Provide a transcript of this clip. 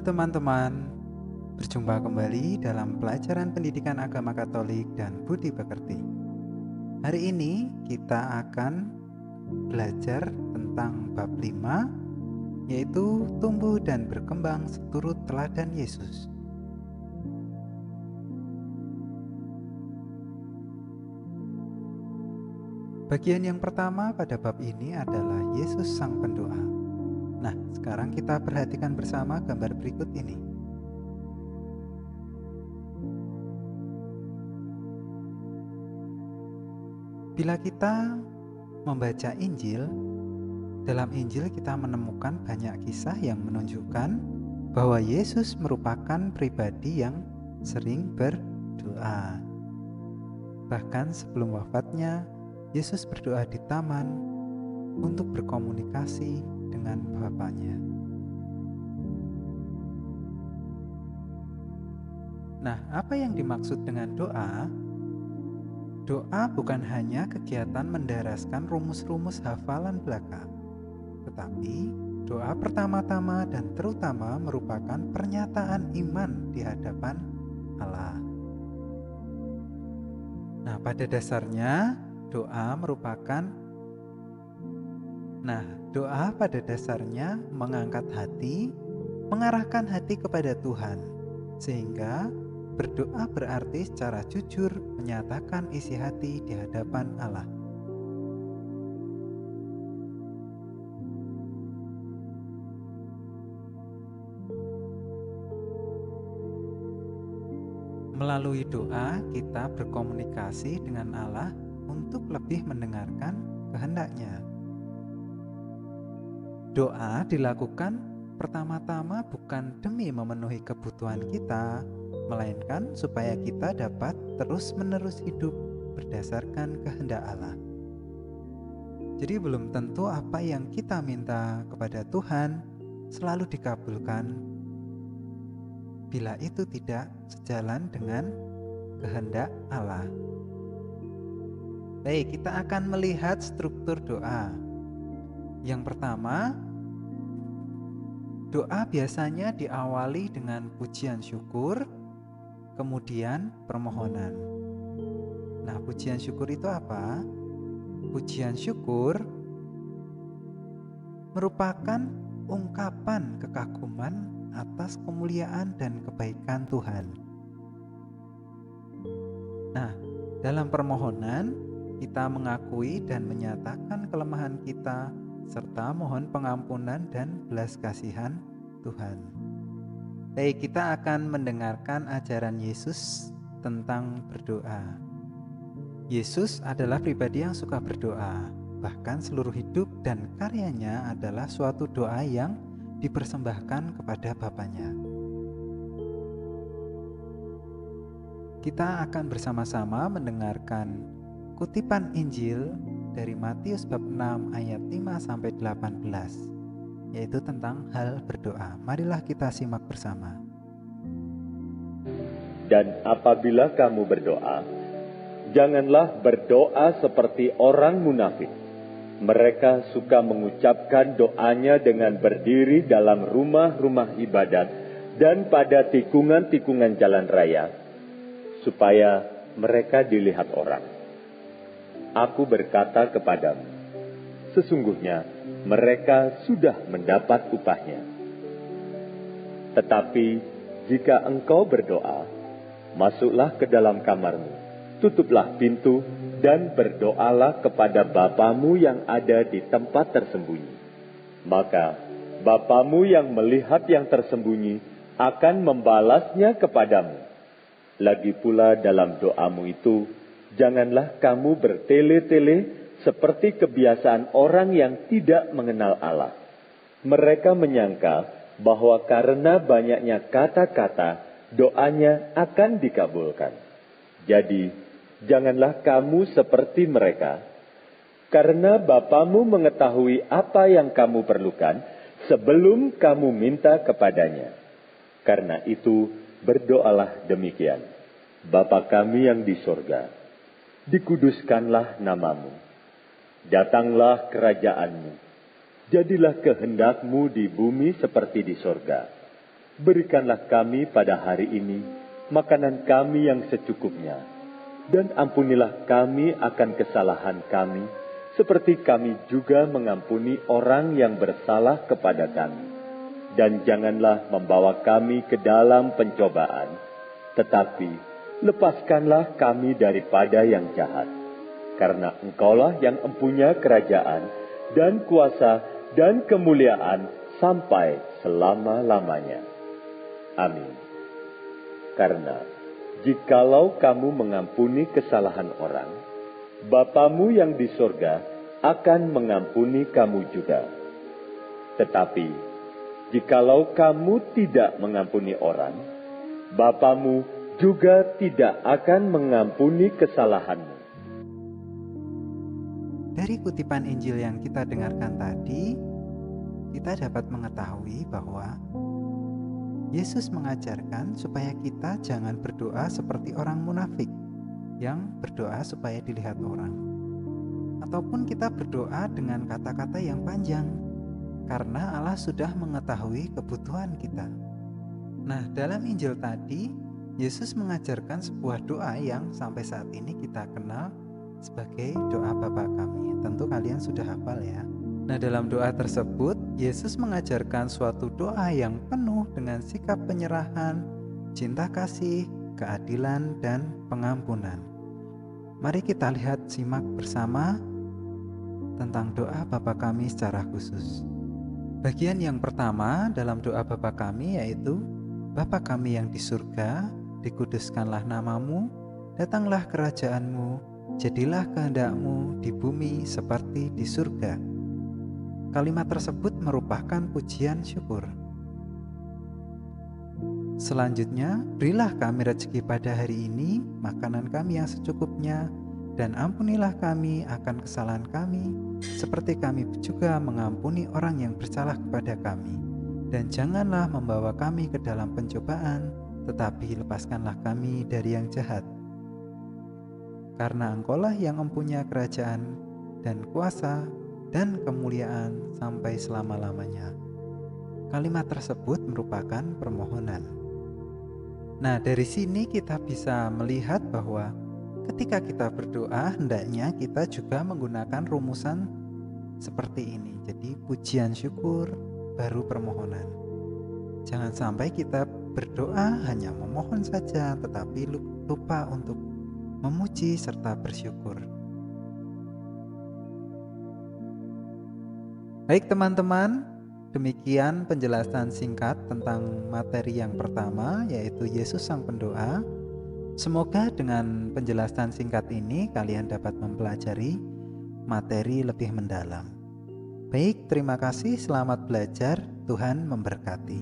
teman-teman, berjumpa kembali dalam pelajaran pendidikan agama Katolik dan budi pekerti. Hari ini kita akan belajar tentang bab 5, yaitu tumbuh dan berkembang seturut teladan Yesus. Bagian yang pertama pada bab ini adalah Yesus Sang Pendoa. Nah, sekarang kita perhatikan bersama gambar berikut ini. Bila kita membaca Injil, dalam Injil kita menemukan banyak kisah yang menunjukkan bahwa Yesus merupakan pribadi yang sering berdoa. Bahkan sebelum wafatnya, Yesus berdoa di taman untuk berkomunikasi dengan Bapanya. Nah, apa yang dimaksud dengan doa? Doa bukan hanya kegiatan mendaraskan rumus-rumus hafalan belaka, tetapi doa pertama-tama dan terutama merupakan pernyataan iman di hadapan Allah. Nah, pada dasarnya doa pada dasarnya mengangkat hati, mengarahkan hati kepada Tuhan, sehingga berdoa berarti secara jujur menyatakan isi hati di hadapan Allah. Melalui doa, kita berkomunikasi dengan Allah untuk lebih mendengarkan kehendak-Nya. Doa dilakukan pertama-tama bukan demi memenuhi kebutuhan kita, melainkan supaya kita dapat terus-menerus hidup berdasarkan kehendak Allah. Jadi belum tentu apa yang kita minta kepada Tuhan selalu dikabulkan bila itu tidak sejalan dengan kehendak Allah. Baik, kita akan melihat struktur doa. Yang pertama, doa biasanya diawali dengan pujian syukur, kemudian permohonan. Nah, pujian syukur itu apa? Pujian syukur merupakan ungkapan kekaguman atas kemuliaan dan kebaikan Tuhan. Nah, dalam permohonan kita mengakui dan menyatakan kelemahan kita serta mohon pengampunan dan belas kasihan Tuhan. Baik, kita akan mendengarkan ajaran Yesus tentang berdoa. Yesus adalah pribadi yang suka berdoa, bahkan seluruh hidup dan karyanya adalah suatu doa yang dipersembahkan kepada Bapanya. Kita akan bersama-sama mendengarkan kutipan Injil dari Matius bab 6 ayat 5-18, yaitu tentang hal berdoa. Marilah kita simak bersama. Dan apabila kamu berdoa, janganlah berdoa seperti orang munafik. Mereka suka mengucapkan doanya dengan berdiri dalam rumah-rumah ibadat dan pada tikungan-tikungan jalan raya, supaya mereka dilihat orang. Aku berkata kepadamu, sesungguhnya mereka sudah mendapat upahnya. Tetapi jika engkau berdoa, masuklah ke dalam kamarmu, tutuplah pintu, dan berdoalah kepada Bapamu yang ada di tempat tersembunyi. Maka Bapamu yang melihat yang tersembunyi akan membalasnya kepadamu. Lagi pula dalam doamu itu, janganlah kamu bertele-tele seperti kebiasaan orang yang tidak mengenal Allah. Mereka menyangka bahwa karena banyaknya kata-kata, doanya akan dikabulkan. Jadi, janganlah kamu seperti mereka, karena Bapamu mengetahui apa yang kamu perlukan sebelum kamu minta kepadanya. Karena itu, berdoalah demikian. Bapa kami yang di sorga, dikuduskanlah namamu. Datanglah kerajaanmu. Jadilah kehendak-Mu di bumi seperti di sorga. berikanlah kami pada hari ini makanan kami yang secukupnya, dan ampunilah kami akan kesalahan kami, seperti kami juga mengampuni orang yang bersalah kepada kami. Dan janganlah membawa kami ke dalam pencobaan, tetapi lepaskanlah kami daripada yang jahat. Karena Engkaulah yang empunya kerajaan dan kuasa dan kemuliaan sampai selama-lamanya. Amin. Karena jikalau kamu mengampuni kesalahan orang, Bapamu yang di sorga akan mengampuni kamu juga. Tetapi jikalau kamu tidak mengampuni orang, Bapamu juga tidak akan mengampuni kesalahanmu. Dari kutipan Injil yang kita dengarkan tadi, kita dapat mengetahui bahwa Yesus mengajarkan supaya kita jangan berdoa seperti orang munafik yang berdoa supaya dilihat orang, ataupun kita berdoa dengan kata-kata yang panjang, karena Allah sudah mengetahui kebutuhan kita. Nah, dalam Injil tadi, Yesus mengajarkan sebuah doa yang sampai saat ini kita kenal sebagai doa Bapa Kami. Tentu kalian sudah hafal ya. Nah, dalam doa tersebut, Yesus mengajarkan suatu doa yang penuh dengan sikap penyerahan, cinta kasih, keadilan, dan pengampunan. Mari kita lihat simak bersama tentang doa Bapa Kami secara khusus. Bagian yang pertama dalam doa Bapa Kami yaitu, Bapa Kami yang di surga, dikuduskanlah namamu, datanglah kerajaanmu, jadilah kehendak-Mu di bumi seperti di surga. Kalimat tersebut merupakan pujian syukur. Selanjutnya, berilah kami rezeki pada hari ini, makanan kami yang secukupnya, dan ampunilah kami akan kesalahan kami, seperti kami juga mengampuni orang yang bersalah kepada kami. Dan janganlah membawa kami ke dalam pencobaan, tetapi lepaskanlah kami dari yang jahat. Karena Engkaulah yang mempunyai kerajaan dan kuasa dan kemuliaan sampai selama-lamanya. Kalimat tersebut merupakan permohonan. Nah, dari sini kita bisa melihat bahwa ketika kita berdoa, hendaknya kita juga menggunakan rumusan seperti ini. Jadi, pujian syukur baru permohonan. Jangan sampai kita berdoa hanya memohon saja, tetapi lupa untuk memuji serta bersyukur. Baik teman-teman, demikian penjelasan singkat tentang materi yang pertama, yaitu Yesus Sang Pendoa. Semoga dengan penjelasan singkat ini kalian dapat mempelajari materi lebih mendalam. Baik, terima kasih, selamat belajar, Tuhan memberkati.